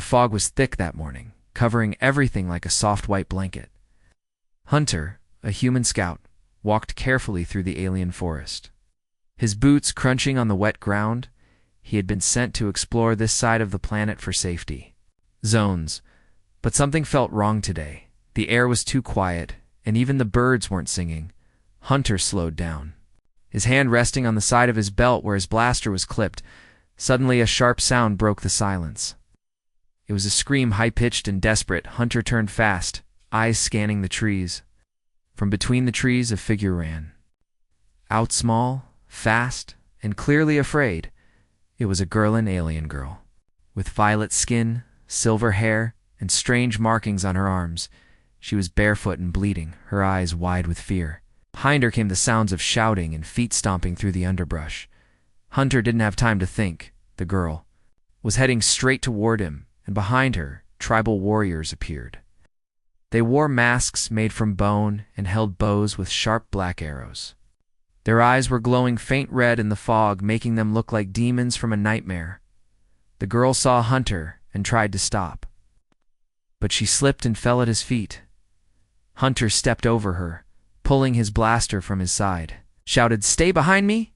The fog was thick that morning, covering everything like a soft white blanket. Hunter, a human scout, walked carefully through the alien forest. His boots crunching on the wet ground, he had been sent to explore this side of the planet for safety zones. But something felt wrong today. The air was too quiet, and even the birds weren't singing. Hunter slowed down. His hand resting on the side of his belt where his blaster was clipped, suddenly a sharp sound broke the silence. It was a scream high-pitched and desperate. Hunter turned fast, eyes scanning the trees. From between the trees a figure ran. Out small, fast, and clearly afraid. It was a girl, an alien girl. With violet skin, silver hair, and strange markings on her arms. She was barefoot and bleeding, her eyes wide with fear. Behind her came the sounds of shouting and feet stomping through the underbrush. Hunter didn't have time to think. The girl was heading straight toward him, and behind her, tribal warriors appeared. They wore masks made from bone and held bows with sharp black arrows. Their eyes were glowing faint red in the fog, making them look like demons from a nightmare. The girl saw Hunter and tried to stop, but she slipped and fell at his feet. Hunter stepped over her, pulling his blaster from his side, shouted, "Stay behind me!"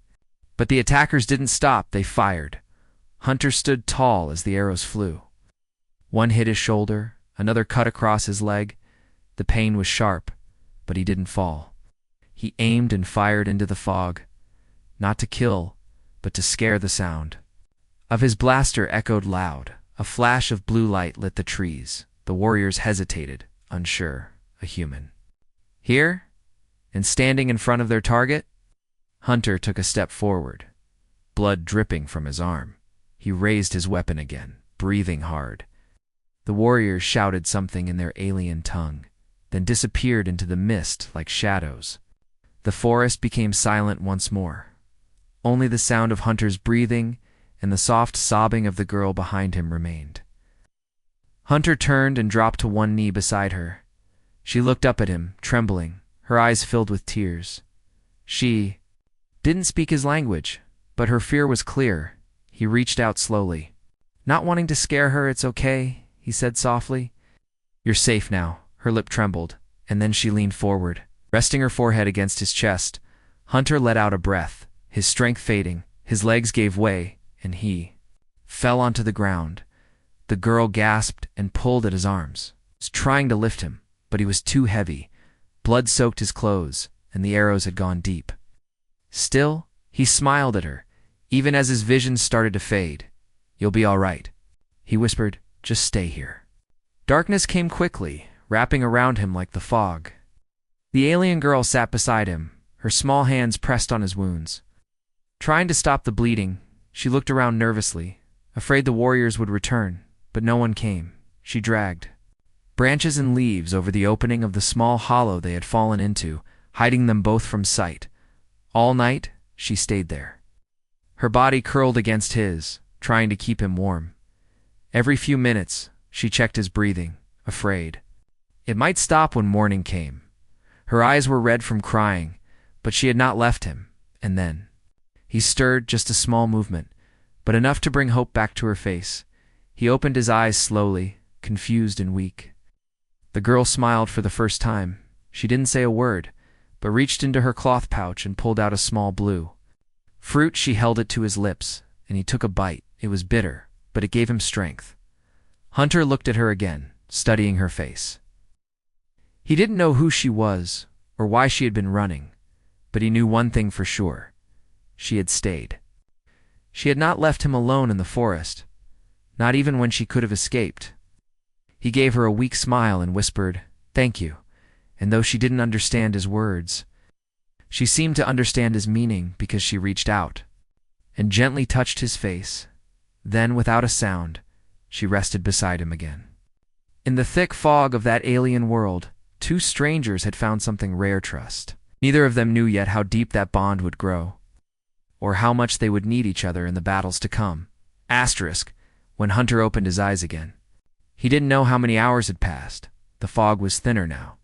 But the attackers didn't stop, they fired. Hunter stood tall as the arrows flew. One hit his shoulder, another cut across his leg. The pain was sharp, but he didn't fall. He aimed and fired into the fog, not to kill, but to scare. The sound of his blaster echoed loud. A flash of blue light lit the trees. The warriors hesitated, unsure. A human. Here? And standing in front of their target? Hunter took a step forward, blood dripping from his arm. He raised his weapon again, breathing hard. The warriors shouted something in their alien tongue, then disappeared into the mist like shadows. The forest became silent once more. Only the sound of Hunter's breathing and the soft sobbing of the girl behind him remained. Hunter turned and dropped to one knee beside her. She looked up at him, trembling, her eyes filled with tears. She didn't speak his language, but her fear was clear. He reached out slowly. "Not wanting to scare her, it's okay," he said softly. "You're safe now." Her lip trembled, and then she leaned forward, resting her forehead against his chest. Hunter let out a breath, his strength fading. His legs gave way, and he fell onto the ground. The girl gasped and pulled at his arms, was trying to lift him, but he was too heavy. Blood soaked his clothes, and the arrows had gone deep. Still, he smiled at her, even as his vision started to fade. "You'll be all right," he whispered. "Just stay here." Darkness came quickly, wrapping around him like the fog. The alien girl sat beside him, her small hands pressed on his wounds. Trying to stop the bleeding, she looked around nervously, afraid the warriors would return, but no one came. She dragged branches and leaves over the opening of the small hollow they had fallen into, hiding them both from sight. All night, she stayed there. Her body curled against his, trying to keep him warm. Every few minutes, she checked his breathing, afraid it might stop when morning came. Her eyes were red from crying, but she had not left him. And then he stirred, just a small movement, but enough to bring hope back to her face. He opened his eyes slowly, confused and weak. The girl smiled for the first time. She didn't say a word, but reached into her cloth pouch and pulled out a small blue fruit. She held it to his lips, and he took a bite. It was bitter, but it gave him strength. Hunter looked at her again, studying her face. He didn't know who she was or why she had been running, but he knew one thing for sure. She had stayed. She had not left him alone in the forest, not even when she could have escaped. He gave her a weak smile and whispered, "Thank you," and though she didn't understand his words, she seemed to understand his meaning because she reached out and gently touched his face. Then, without a sound, she rested beside him again. In the thick fog of that alien world, two strangers had found something rare: trust. Neither of them knew yet how deep that bond would grow, or how much they would need each other in the battles to come. When Hunter opened his eyes again, he didn't know how many hours had passed. The fog was thinner now,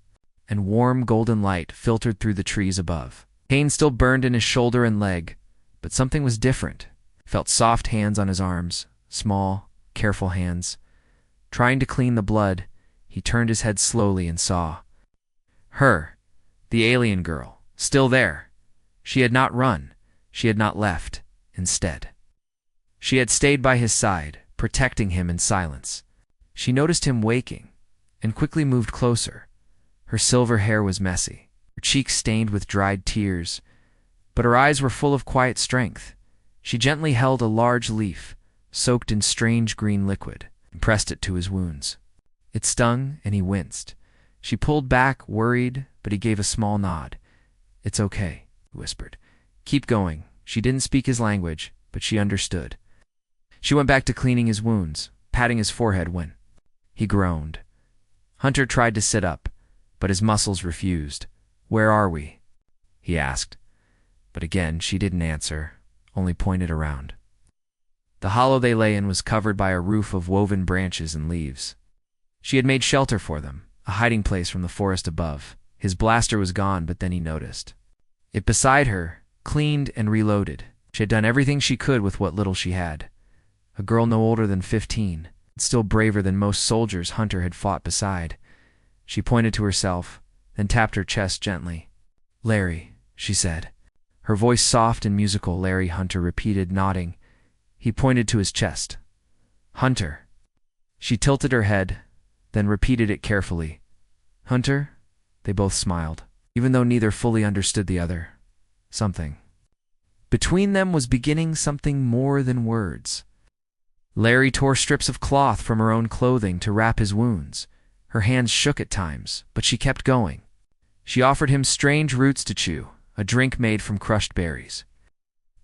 and warm golden light filtered through the trees above. Pain still burned in his shoulder and leg, but something was different. He felt soft hands on his arms, small, careful hands. Trying to clean the blood, he turned his head slowly and saw her, the alien girl, still there. She had not run. She had not left. Instead, she had stayed by his side, protecting him in silence. She noticed him waking and quickly moved closer. Her silver hair was messy, her cheeks stained with dried tears, but her eyes were full of quiet strength. She gently held a large leaf, soaked in strange green liquid, and pressed it to his wounds. It stung, and he winced. She pulled back, worried, but he gave a small nod. "It's okay," he whispered. "Keep going." She didn't speak his language, but she understood. She went back to cleaning his wounds, patting his forehead when he groaned. Hunter tried to sit up, but his muscles refused. "Where are we?" he asked. But again, she didn't answer, only pointed around. The hollow they lay in was covered by a roof of woven branches and leaves. She had made shelter for them, a hiding place from the forest above. His blaster was gone, but then he noticed it beside her, cleaned and reloaded. She had done everything she could with what little she had. A girl no older than 15, still braver than most soldiers Hunter had fought beside. She pointed to herself, then tapped her chest gently. "Larry," she said. Her voice soft and musical. "Larry," Hunter repeated, nodding. He pointed to his chest. "Hunter." She tilted her head, then repeated it carefully. "Hunter?" They both smiled, even though neither fully understood the other. Something between them was beginning, something more than words. Larry tore strips of cloth from her own clothing to wrap his wounds. Her hands shook at times, but she kept going. She offered him strange roots to chew, a drink made from crushed berries.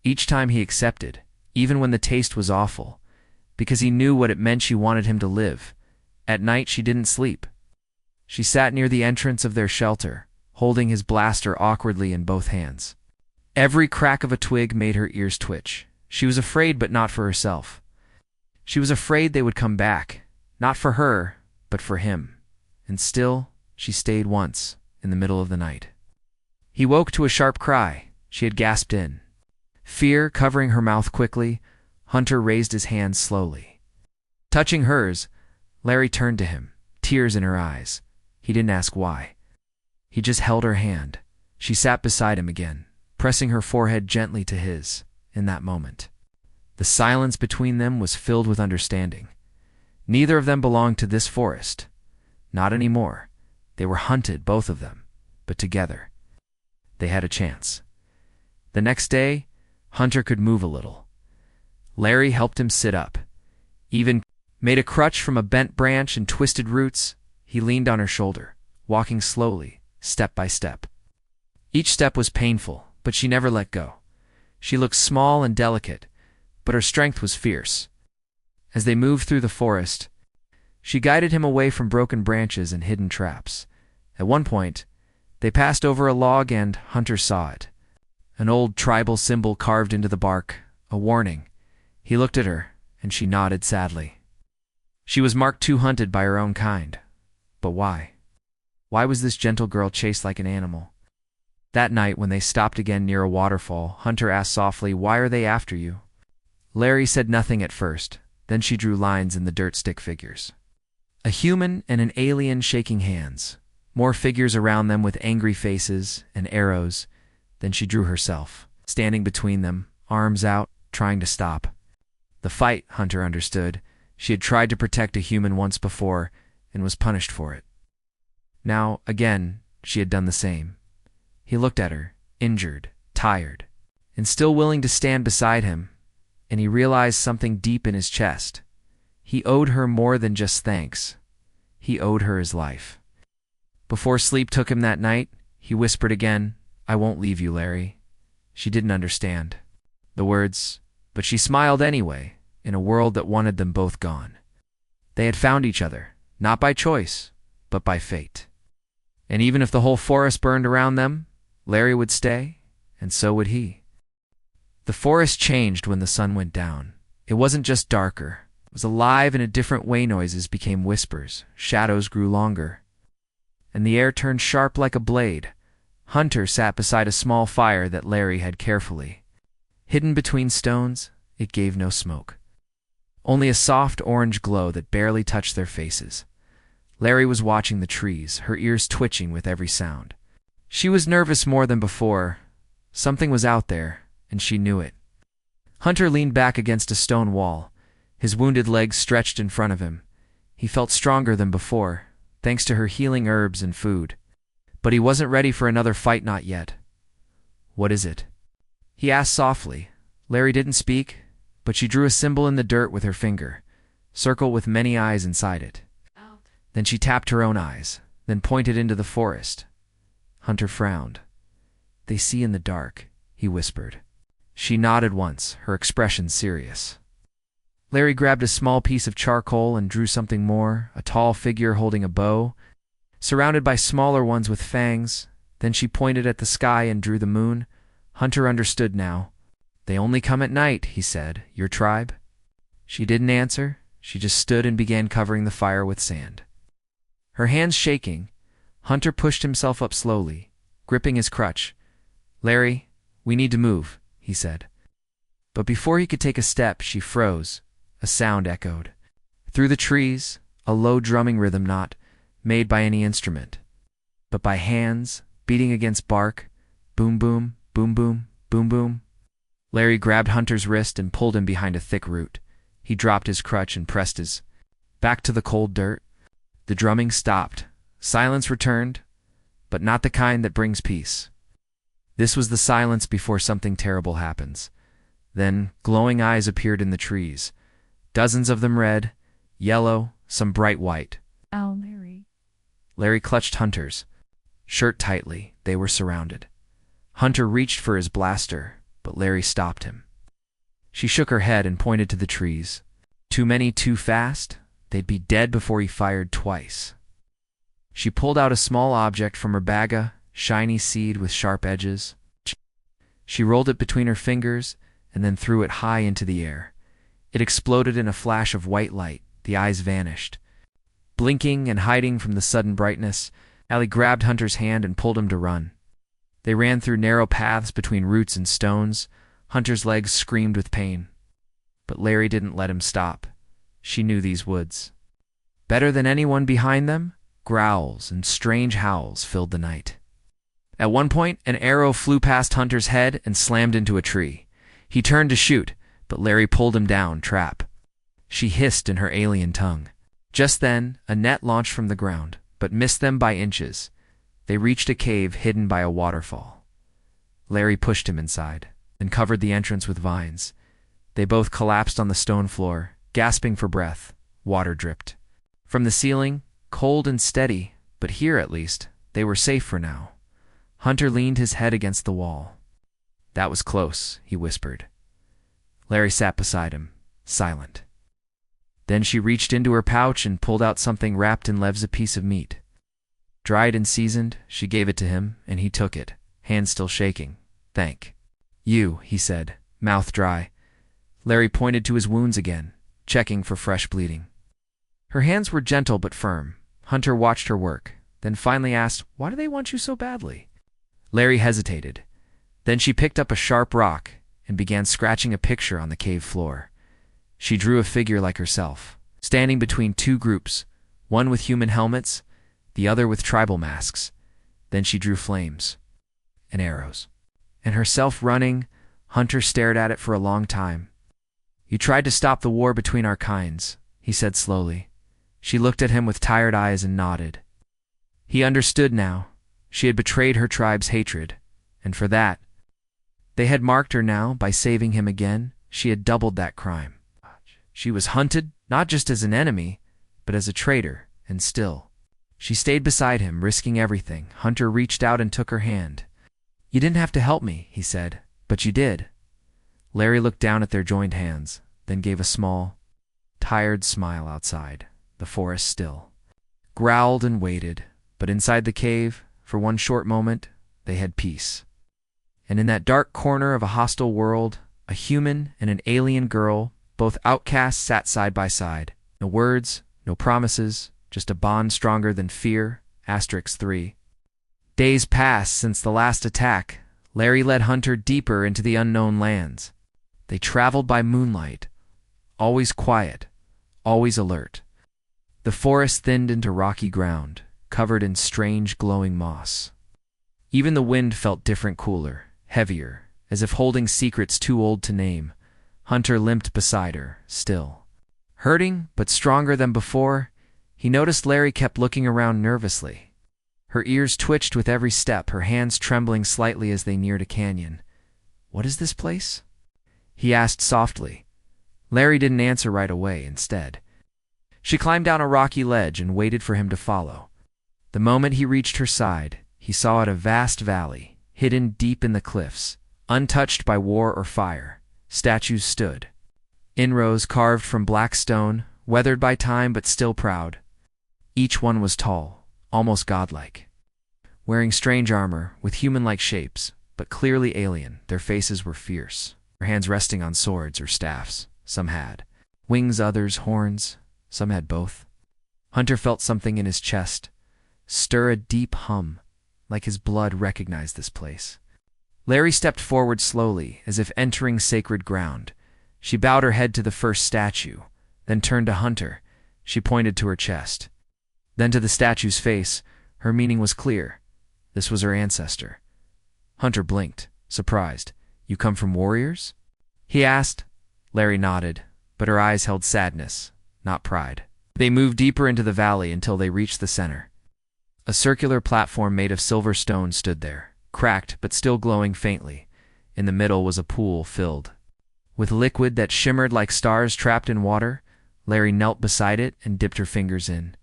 Each time he accepted, even when the taste was awful, because he knew what it meant. She wanted him to live. At night she didn't sleep. She sat near the entrance of their shelter, holding his blaster awkwardly in both hands. Every crack of a twig made her ears twitch. She was afraid, but not for herself. She was afraid they would come back, not for her, but for him. And still, she stayed once, in the middle of the night. He woke to a sharp cry. She had gasped in. Fear covering her mouth quickly, Hunter raised his hand slowly. Touching hers, Larry turned to him, tears in her eyes. He didn't ask why. He just held her hand. She sat beside him again, pressing her forehead gently to his. In that moment, the silence between them was filled with understanding. Neither of them belonged to this forest. Not anymore. They were hunted, both of them. But together, they had a chance. The next day, Hunter could move a little. Larry helped him sit up. Even made a crutch from a bent branch and twisted roots. He leaned on her shoulder, walking slowly, step by step. Each step was painful, but she never let go. She looked small and delicate, but her strength was fierce. As they moved through the forest, she guided him away from broken branches and hidden traps. At one point, they passed over a log and Hunter saw it. An old tribal symbol carved into the bark, a warning. He looked at her, and she nodded sadly. She was marked too hunted by her own kind. But why? Why was this gentle girl chased like an animal? That night, when they stopped again near a waterfall, Hunter asked softly, "Why are they after you?" Larry said nothing at first. Then she drew lines in the dirt stick figures. A human and an alien shaking hands. More figures around them with angry faces and arrows. Then she drew herself, standing between them, arms out, trying to stop. The fight, Hunter understood. She had tried to protect a human once before and was punished for it. Now, again, she had done the same. He looked at her, injured, tired, and still willing to stand beside him, and he realized something deep in his chest. He owed her more than just thanks. He owed her his life. Before sleep took him that night, he whispered again, "I won't leave you, Larry." She didn't understand the words, but she smiled anyway, in a world that wanted them both gone. They had found each other, not by choice, but by fate. And even if the whole forest burned around them, Larry would stay, and so would he. The forest changed when the sun went down. It wasn't just darker. It was alive in a different way. Noises became whispers. Shadows grew longer. And the air turned sharp like a blade. Hunter sat beside a small fire that Larry had carefully hidden between stones. It gave no smoke. only a soft orange glow that barely touched their faces. Larry was watching the trees, her ears twitching with every sound. She was nervous more than before. Something was out there, and she knew it. Hunter leaned back against a stone wall, his wounded legs stretched in front of him. He felt stronger than before, thanks to her healing herbs and food. But he wasn't ready for another fight, not yet. "What is it?" he asked softly. Larry didn't speak, but she drew a symbol in the dirt with her finger, circle with many eyes inside it. Then she tapped her own eyes, then pointed into the forest. Hunter frowned. "They see in the dark," he whispered. She nodded once, her expression serious. Larry grabbed a small piece of charcoal and drew something more, a tall figure holding a bow, surrounded by smaller ones with fangs. Then she pointed at the sky and drew the moon. Hunter understood now. "They only come at night," he said. "Your tribe?" She didn't answer. She just stood and began covering the fire with sand. Her hands shaking, Hunter pushed himself up slowly, gripping his crutch. "Larry, we need to move," he said. But before he could take a step, she froze. A sound echoed. Through the trees, a low drumming rhythm not made by any instrument, but by hands beating against bark. Boom, boom, boom, boom, boom, boom. Larry grabbed Hunter's wrist and pulled him behind a thick root. He dropped his crutch and pressed his back to the cold dirt. The drumming stopped. Silence returned, but not the kind that brings peace. This was the silence before something terrible happens. Then glowing eyes appeared in the trees. Dozens of them red, yellow, some bright white. "Oh, Larry." Larry clutched Hunter's shirt tightly. They were surrounded. Hunter reached for his blaster, but Larry stopped him. She shook her head and pointed to the trees. Too many, too fast. They'd be dead before he fired twice. She pulled out a small object from her bag, a shiny seed with sharp edges. She rolled it between her fingers and then threw it high into the air. It exploded in a flash of white light. The eyes vanished. Blinking and hiding from the sudden brightness, Allie grabbed Hunter's hand and pulled him to run. They ran through narrow paths between roots and stones. Hunter's legs screamed with pain. But Larry didn't let him stop. She knew these woods. Better than anyone behind them, growls and strange howls filled the night. At one point, an arrow flew past Hunter's head and slammed into a tree. He turned to shoot, but Larry pulled him down, trap. She hissed in her alien tongue. Just then, a net launched from the ground, but missed them by inches. They reached a cave hidden by a waterfall. Larry pushed him inside, then covered the entrance with vines. They both collapsed on the stone floor, gasping for breath. Water dripped from the ceiling, cold and steady, but here at least, they were safe for now. Hunter leaned his head against the wall. "That was close," he whispered. Larry sat beside him, silent. Then she reached into her pouch and pulled out something wrapped in leaves, a piece of meat. Dried and seasoned, she gave it to him, and he took it, hands still shaking. "Thank you," he said, mouth dry. Larry pointed to his wounds again, checking for fresh bleeding. Her hands were gentle but firm. Hunter watched her work, then finally asked, "Why do they want you so badly?" Larry hesitated. Then she picked up a sharp rock and began scratching a picture on the cave floor. She drew a figure like herself, standing between two groups, one with human helmets, the other with tribal masks. Then she drew flames and arrows, and herself running. Hunter stared at it for a long time. "You tried to stop the war between our kinds," he said slowly. She looked at him with tired eyes and nodded. He understood now. She had betrayed her tribe's hatred, and for that, they had marked her now by saving him again. She had doubled that crime. She was hunted, not just as an enemy, but as a traitor, and still. She stayed beside him, risking everything. Hunter reached out and took her hand. "You didn't have to help me," he said, "but you did." Larry looked down at their joined hands, then gave a small, tired smile outside, the forest still. Growled and waited, but inside the cave, for one short moment, they had peace. And in that dark corner of a hostile world, a human and an alien girl, both outcasts, sat side by side. No words, no promises, just a bond stronger than fear. *3. Days passed since the last attack. Larry led Hunter deeper into the unknown lands. They traveled by moonlight, always quiet, always alert. The forest thinned into rocky ground, covered in strange glowing moss. Even the wind felt different, cooler, heavier, as if holding secrets too old to name. Hunter limped beside her, still. Hurting, but stronger than before, he noticed Larry kept looking around nervously. Her ears twitched with every step, her hands trembling slightly as they neared a canyon. "What is this place?" he asked softly. Larry didn't answer right away. Instead, she climbed down a rocky ledge and waited for him to follow. The moment he reached her side, he saw it a vast valley, hidden deep in the cliffs, untouched by war or fire. Statues stood, in rows carved from black stone, weathered by time but still proud. Each one was tall, almost godlike, wearing strange armor with human-like shapes, but clearly alien. Their faces were fierce, their hands resting on swords or staffs. Some had wings, others horns, some had both. Hunter felt something in his chest stir, a deep hum, like his blood recognized this place. Larry stepped forward slowly, as if entering sacred ground. She bowed her head to the first statue, then turned to Hunter. She pointed to her chest, then to the statue's face. Her meaning was clear. This was her ancestor. Hunter blinked, surprised. "You come from warriors?" he asked. Larry nodded, but her eyes held sadness, not pride. They moved deeper into the valley until they reached the center. A circular platform made of silver stone stood there, cracked but still glowing faintly. In the middle was a pool filled with liquid that shimmered like stars trapped in water. Larry knelt beside it and dipped her fingers in,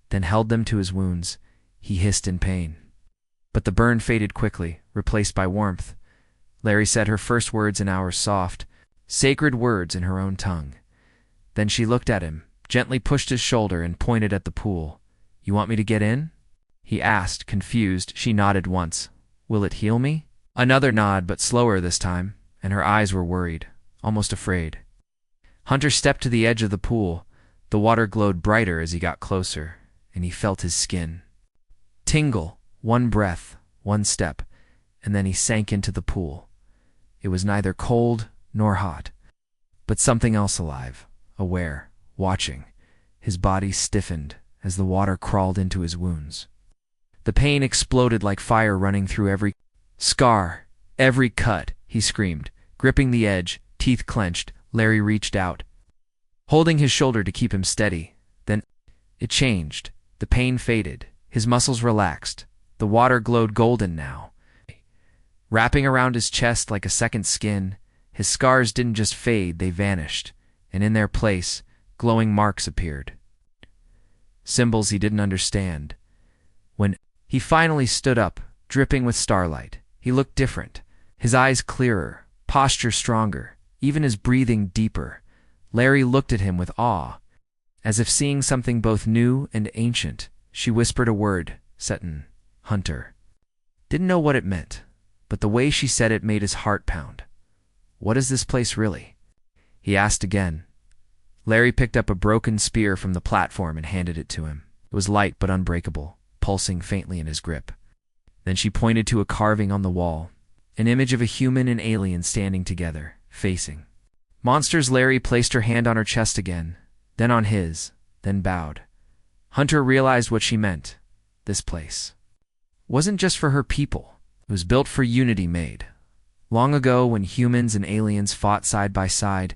then held them to his wounds. He hissed in pain, but the burn faded quickly, replaced by warmth. Larry said her first words in hours, soft, sacred words in her own tongue. Then she looked at him, gently pushed his shoulder, and pointed at the pool. "You want me to get in?" he asked, confused. She nodded once. "Will it heal me?" Another nod, but slower this time, and her eyes were worried, almost afraid. Hunter stepped to the edge of the pool. The water glowed brighter as he got closer, and he felt his skin tingle. One breath, one step, and then he sank into the pool. It was neither cold nor hot, but something else, alive, aware, watching. His body stiffened as the water crawled into his wounds. The pain exploded like fire running through every scar, every cut. He screamed, gripping the edge, teeth clenched. Larry reached out, holding his shoulder to keep him steady. Then it changed. The pain faded. His muscles relaxed. The water glowed golden now, wrapping around his chest like a second skin. His scars didn't just fade, they vanished, and in their place, glowing marks appeared. Symbols he didn't understand. When he finally stood up, dripping with starlight, he looked different. His eyes clearer, posture stronger, even his breathing deeper. Larry looked at him with awe, as if seeing something both new and ancient. She whispered a word, Seton, Hunter. Didn't know what it meant, but the way she said it made his heart pound. "What is this place really?" he asked again. Larry picked up a broken spear from the platform and handed it to him. It was light but unbreakable, pulsing faintly in his grip. Then she pointed to a carving on the wall, an image of a human and alien standing together, facing monsters. Larry placed her hand on her chest again, then on his, then bowed. Hunter realized what she meant. This place wasn't just for her people. It was built for unity, made long ago when humans and aliens fought side by side,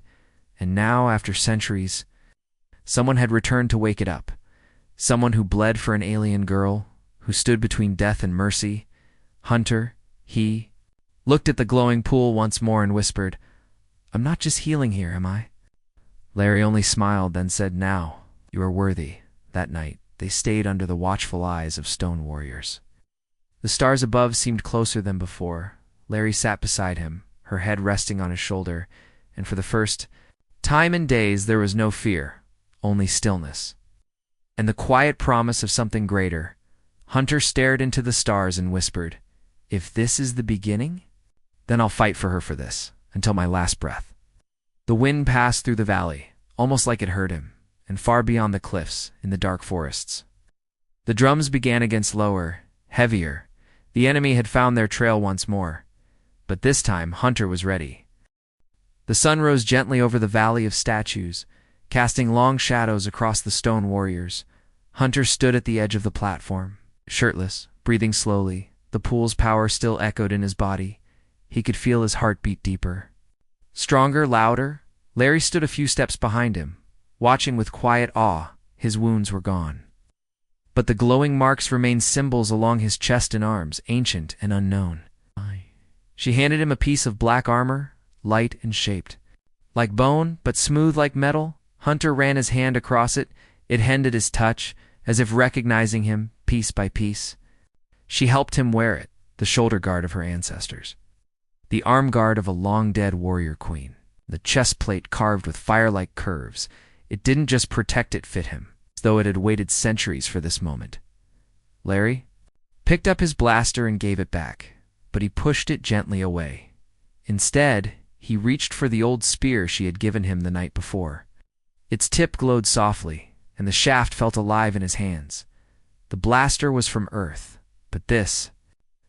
and now, after centuries, someone had returned to wake it up. Someone who bled for an alien girl, who stood between death and mercy. Hunter, he looked at the glowing pool once more and whispered, "I'm not just healing here, am I?" Larry only smiled, then said, "Now, you are worthy." That night, they stayed under the watchful eyes of stone warriors. The stars above seemed closer than before. Larry sat beside him, her head resting on his shoulder, and for the first time in days there was no fear, only stillness, and the quiet promise of something greater. Hunter stared into the stars and whispered, "If this is the beginning, then I'll fight for her for this, until my last breath." The wind passed through the valley, almost like it heard him, and far beyond the cliffs, in the dark forests. The drums began against lower, heavier. The enemy had found their trail once more, but this time Hunter was ready. The sun rose gently over the valley of statues, casting long shadows across the stone warriors. Hunter stood at the edge of the platform, shirtless, breathing slowly. The pool's power still echoed in his body. He could feel his heart beat deeper. Stronger, louder. Larry stood a few steps behind him, watching with quiet awe. His wounds were gone, but the glowing marks remained symbols along his chest and arms, ancient and unknown. She handed him a piece of black armor, light and shaped like bone, but smooth like metal. Hunter ran his hand across it. It held at his touch, as if recognizing him, piece by piece. She helped him wear it, the shoulder guard of her ancestors, the arm guard of a long-dead warrior queen, the chest plate carved with fire-like curves. It didn't just protect, it fit him, as though it had waited centuries for this moment. Larry picked up his blaster and gave it back, but he pushed it gently away. Instead, he reached for the old spear she had given him the night before. Its tip glowed softly, and the shaft felt alive in his hands. The blaster was from Earth, but this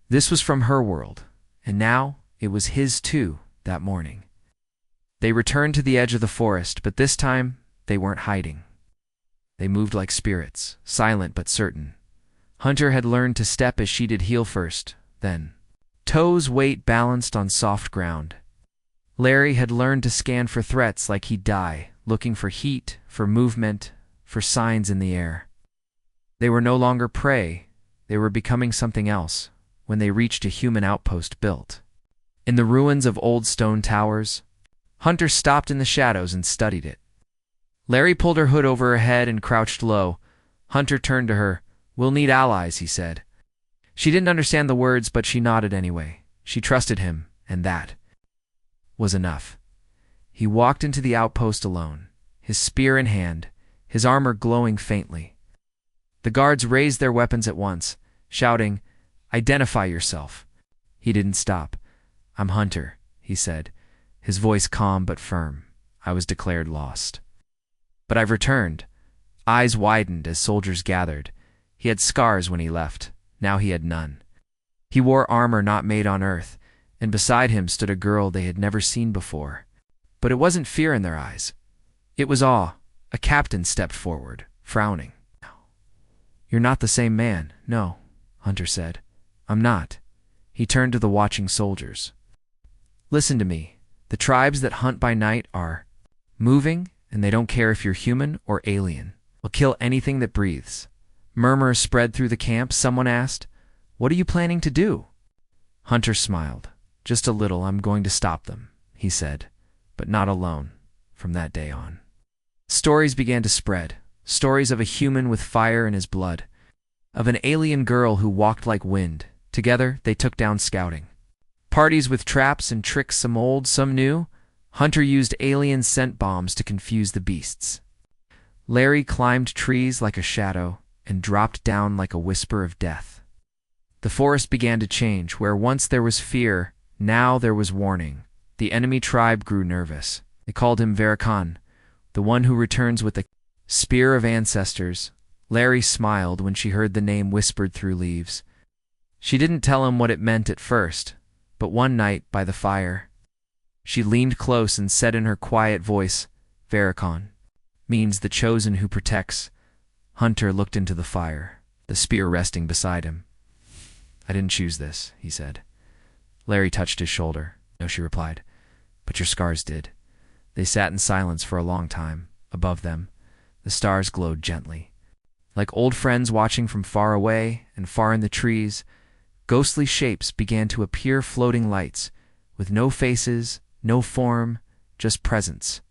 was from her world, and now it was his too, that morning. They returned to the edge of the forest, but this time they weren't hiding. They moved like spirits, silent but certain. Hunter had learned to step as she did, heel first, then toes, weight balanced on soft ground. Larry had learned to scan for threats like he'd die, looking for heat, for movement, for signs in the air. They were no longer prey. They were becoming something else when they reached a human outpost built in the ruins of old stone towers. Hunter stopped in the shadows and studied it. Larry pulled her hood over her head and crouched low. Hunter turned to her. "We'll need allies," he said. She didn't understand the words, but she nodded anyway. She trusted him, and that was enough. He walked into the outpost alone, his spear in hand, his armor glowing faintly. The guards raised their weapons at once, shouting, "Identify yourself." He didn't stop. "I'm Hunter," he said, his voice calm but firm. "I was declared lost, but I've returned." Eyes widened as soldiers gathered. He had scars when he left. Now he had none. He wore armor not made on Earth, and beside him stood a girl they had never seen before. But it wasn't fear in their eyes. It was awe. A captain stepped forward, frowning. "You're not the same man." "No," Hunter said. "I'm not." He turned to the watching soldiers. "Listen to me. The tribes that hunt by night are moving, and they don't care if you're human or alien. They'll kill anything that breathes." Murmurs spread through the camp. Someone asked, "What are you planning to do?" Hunter smiled. "Just a little. I'm going to stop them," he said, "but not alone." From that day on, stories began to spread. Stories of a human with fire in his blood, of an alien girl who walked like wind. Together, they took down scouting parties with traps and tricks, some old, some new. Hunter used alien scent bombs to confuse the beasts. Larry climbed trees like a shadow and dropped down like a whisper of death. The forest began to change. Where once there was fear, now there was warning. The enemy tribe grew nervous. They called him Veracon, the one who returns with the spear of ancestors. Larry smiled when she heard the name whispered through leaves. She didn't tell him what it meant at first, but one night by the fire, she leaned close and said in her quiet voice, "Veracon means the chosen who protects." Hunter looked into the fire, the spear resting beside him. "I didn't choose this," he said. Larry touched his shoulder. "No," she replied, "but your scars did." They sat in silence for a long time. Above them, the stars glowed gently, like old friends watching from far away. And far in the trees, ghostly shapes began to appear, floating lights, with no faces, no form, just presence.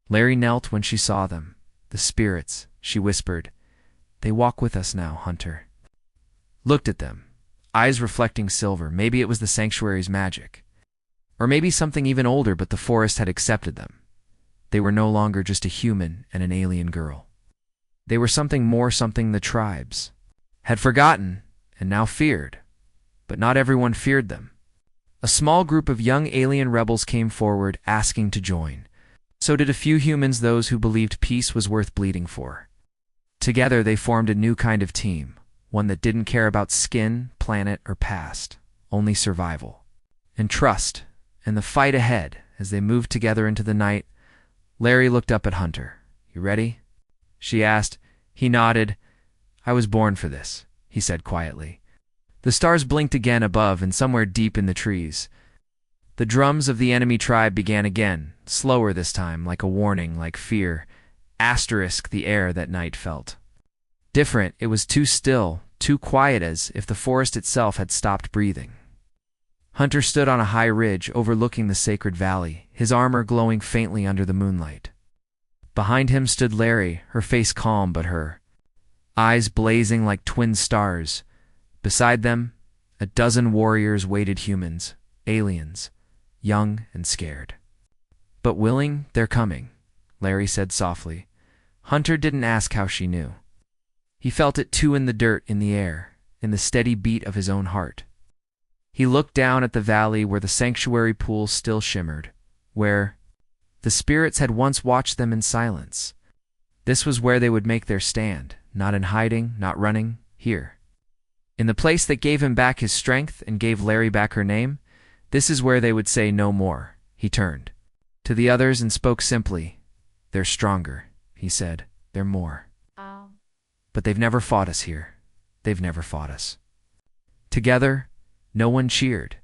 Larry knelt when she saw them. "The spirits," she whispered. "They walk with us now." Hunter looked at them, eyes reflecting silver. Maybe it was the sanctuary's magic, or maybe something even older, but the forest had accepted them. They were no longer just a human and an alien girl. They were something more, something the tribes had forgotten and now feared. But not everyone feared them. A small group of young alien rebels came forward, asking to join. So did a few humans, those who believed peace was worth bleeding for. Together they formed a new kind of team, one that didn't care about skin, planet, or past, only survival and trust. And the fight ahead, as they moved together into the night, Larry looked up at Hunter. "You ready?" she asked. He nodded. "I was born for this," he said quietly. The stars blinked again above and somewhere deep in the trees. The drums of the enemy tribe began again, slower this time, like a warning, like fear. Asterisk the air that night felt. Different, it was too still, too quiet, as if the forest itself had stopped breathing. Hunter stood on a high ridge overlooking the sacred valley, his armor glowing faintly under the moonlight. Behind him stood Larry, her face calm but her eyes blazing like twin stars. Beside them, a dozen warriors waited, humans, aliens, young and scared. "But willing, they're coming," Larry said softly. Hunter didn't ask how she knew. He felt it too, in the dirt, in the air, in the steady beat of his own heart. He looked down at the valley where the sanctuary pool still shimmered, where the spirits had once watched them in silence. This was where they would make their stand, not in hiding, not running, here. In the place that gave him back his strength and gave Larry back her name, this is where they would say no more. He turned to the others and spoke simply. "They're stronger," he said. "They're more. But they've never fought us here. They've never fought us." Together, no one cheered.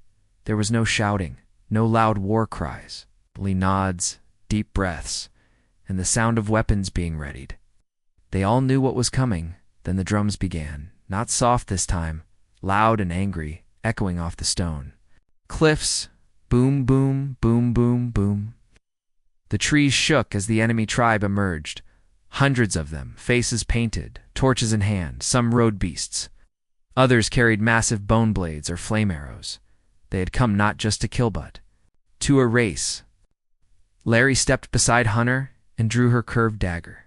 There was no shouting, no loud war cries, only nods, deep breaths, and the sound of weapons being readied. They all knew what was coming. Then the drums began, not soft this time, loud and angry, echoing off the stone cliffs. Boom, boom, boom, boom, boom. The trees shook as the enemy tribe emerged. Hundreds of them, faces painted, torches in hand, some rode beasts. Others carried massive bone blades or flame arrows. They had come not just to kill but to erase. Larry stepped beside Hunter and drew her curved dagger.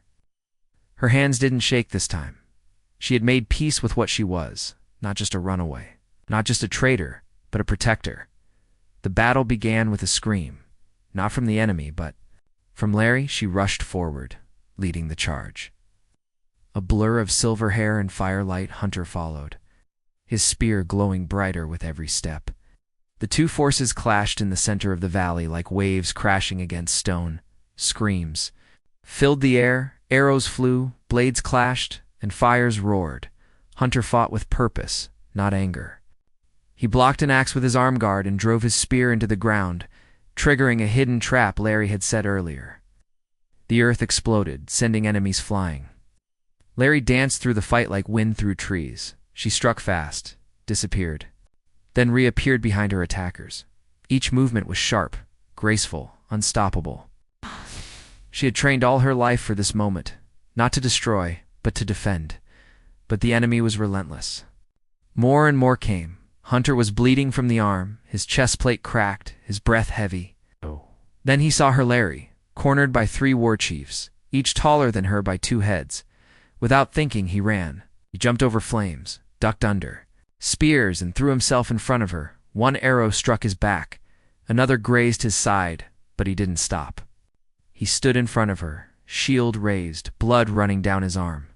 Her hands didn't shake this time. She had made peace with what she was, not just a runaway, not just a traitor, but a protector. The battle began with a scream, not from the enemy, but from Larry. She rushed forward, leading the charge. A blur of silver hair and firelight, Hunter followed, his spear glowing brighter with every step. The two forces clashed in the center of the valley like waves crashing against stone. Screams filled the air, arrows flew, blades clashed, and fires roared. Hunter fought with purpose, not anger. He blocked an axe with his arm guard and drove his spear into the ground, triggering a hidden trap Larry had set earlier. The earth exploded, sending enemies flying. Larry danced through the fight like wind through trees. She struck fast, disappeared, then reappeared behind her attackers. Each movement was sharp, graceful, unstoppable. She had trained all her life for this moment, not to destroy, but to defend. But the enemy was relentless. More and more came. Hunter was bleeding from the arm, his chest plate cracked, his breath heavy. Then he saw her, Larry, cornered by 3 war chiefs, each taller than her by 2 heads. Without thinking, he ran. He jumped over flames, ducked under spears, and threw himself in front of her. One arrow struck his back, another grazed his side, but he didn't stop. He stood in front of her, shield raised, blood running down his arm.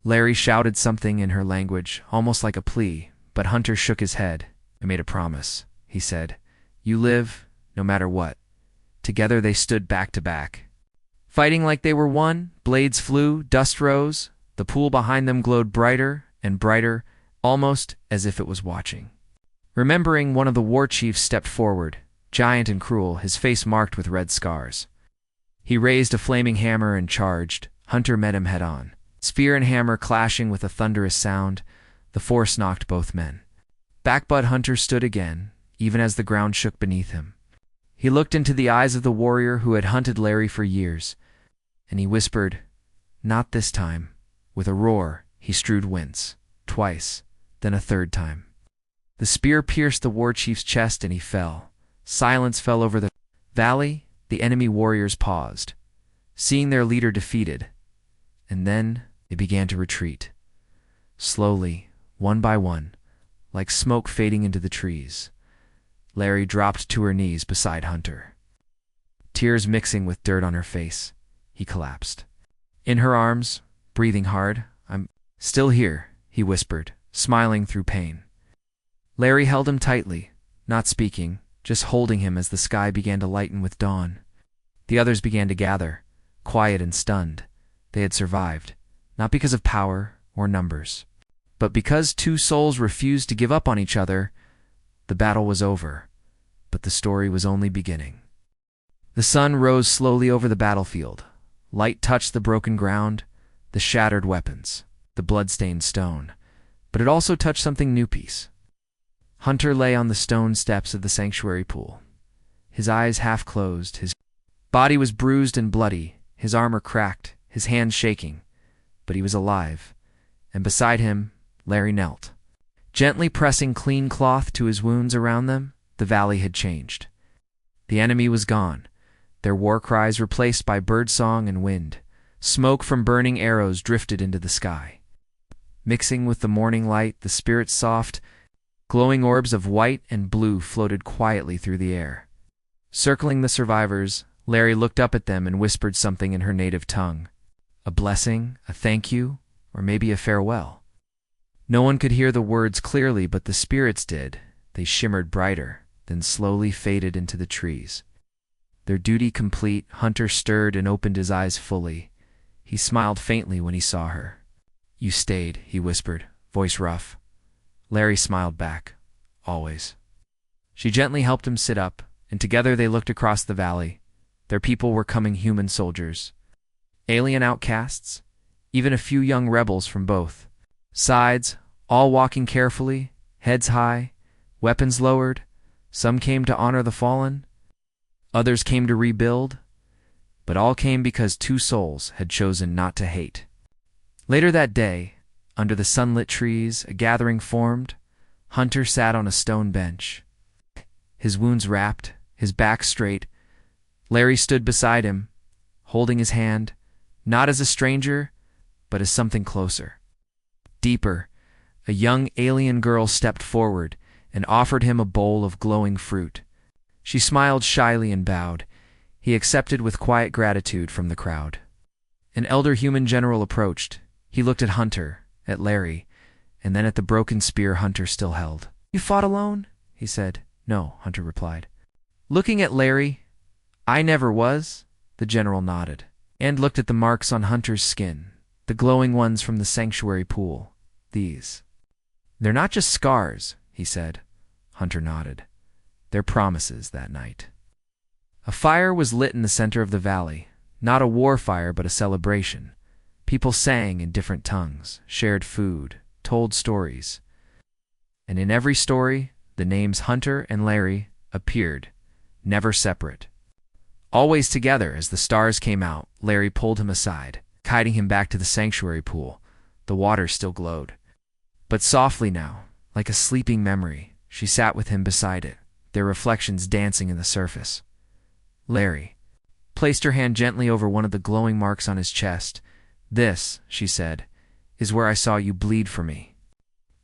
Larry shouted something in her language, almost like a plea, but Hunter shook his head. "I made a promise," he said. "You live, no matter what." Together they stood back to back, fighting like they were one. Blades flew, dust rose. The pool behind them glowed brighter and brighter, almost as if it was watching. Remembering, one of the war chiefs stepped forward, giant and cruel, his face marked with red scars. He raised a flaming hammer and charged. Hunter met him head on. Spear and hammer clashing with a thunderous sound, the force knocked both men back, but Hunter stood again, even as the ground shook beneath him. He looked into the eyes of the warrior who had hunted Larry for years, and he whispered, "Not this time." With a roar, he strewed winds, twice, then a third time. The spear pierced the war chief's chest and he fell. Silence fell over the valley. The enemy warriors paused, seeing their leader defeated, and then they began to retreat. Slowly, one by one, like smoke fading into the trees. Larry dropped to her knees beside Hunter. Tears mixing with dirt on her face, he collapsed. In her arms, breathing hard. "I'm still here," he whispered, smiling through pain. Larry held him tightly, not speaking, just holding him as the sky began to lighten with dawn. The others began to gather, quiet and stunned. They had survived, not because of power or numbers, but because two souls refused to give up on each other. The battle was over, but the story was only beginning. The sun rose slowly over the battlefield. Light touched the broken ground, the shattered weapons, the blood-stained stone, but it also touched something new. Peace. Hunter lay on the stone steps of the sanctuary pool. His eyes half closed, his body was bruised and bloody, his armor cracked, his hands shaking, but he was alive, and beside him, Larry knelt. Gently pressing clean cloth to his wounds around them, the valley had changed. The enemy was gone, their war cries replaced by birdsong and wind. Smoke from burning arrows drifted into the sky. Mixing with the morning light, the spirit's soft, glowing orbs of white and blue floated quietly through the air. Circling the survivors, Larry looked up at them and whispered something in her native tongue. A blessing, a thank you, or maybe a farewell. No one could hear the words clearly, but the spirits did. They shimmered brighter, then slowly faded into the trees. Their duty complete, Hunter stirred and opened his eyes fully. He smiled faintly when he saw her. "You stayed," he whispered, voice rough. Larry smiled back. "Always." She gently helped him sit up, and together they looked across the valley. Their people were coming, human soldiers, alien outcasts, even a few young rebels from both sides, all walking carefully, heads high, weapons lowered. Some came to honor the fallen, others came to rebuild, but all came because two souls had chosen not to hate. Later that day, under the sunlit trees, a gathering formed. Hunter sat on a stone bench, his wounds wrapped, his back straight. Larry stood beside him, holding his hand, not as a stranger, but as something closer, deeper. A young alien girl stepped forward and offered him a bowl of glowing fruit. She smiled shyly and bowed. He accepted with quiet gratitude from the crowd. An elder human general approached. He looked at Hunter, at Larry, and then at the broken spear Hunter still held. "You fought alone?" he said. "No," Hunter replied. Looking at Larry, "I never was." The general nodded, and looked at the marks on Hunter's skin, the glowing ones from the sanctuary pool. "They're not just scars," he said. Hunter nodded. "They're promises." That night, a fire was lit in the center of the valley, not a war fire but a celebration. People sang in different tongues, shared food, told stories. And in every story, the names Hunter and Larry appeared, never separate. Always together. As the stars came out, Larry pulled him aside, guiding him back to the sanctuary pool. The water still glowed, but softly now, like a sleeping memory. She sat with him beside it, their reflections dancing in the surface. Larry placed her hand gently over one of the glowing marks on his chest. "This," she said, "is where I saw you bleed for me."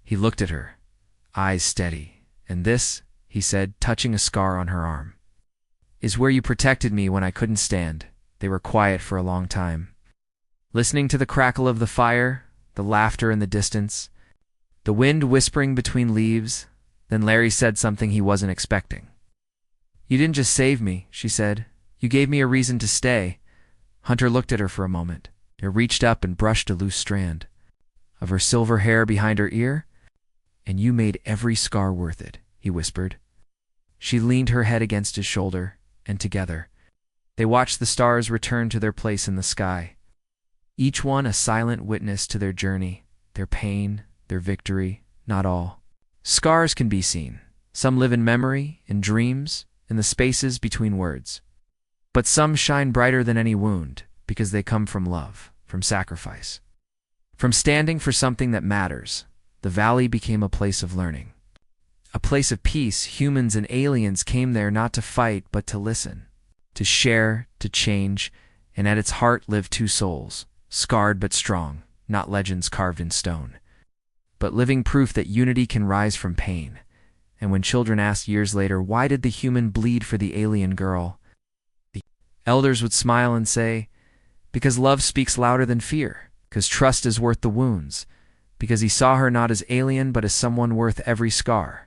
He looked at her, eyes steady. "And this," he said, touching a scar on her arm, "is where you protected me when I couldn't stand." They were quiet for a long time, listening to the crackle of the fire, the laughter in the distance, the wind whispering between leaves. Then Larry said something he wasn't expecting. "You didn't just save me," she said. "You gave me a reason to stay." Hunter looked at her for a moment. He reached up and brushed a loose strand of her silver hair behind her ear. "And you made every scar worth it," he whispered. She leaned her head against his shoulder, and together, they watched the stars return to their place in the sky, each one a silent witness to their journey, their pain, their victory. Not all scars can be seen. Some live in memory, in dreams, in the spaces between words. But some shine brighter than any wound, because they come from love, from sacrifice, from standing for something that matters. The valley became a place of learning, a place of peace. Humans and aliens came there not to fight, but to listen, to share, to change, and at its heart lived two souls, scarred but strong, not legends carved in stone, but living proof that unity can rise from pain. And when children asked years later, why did the human bleed for the alien girl, the elders would smile and say, because love speaks louder than fear, because trust is worth the wounds, because he saw her not as alien but as someone worth every scar.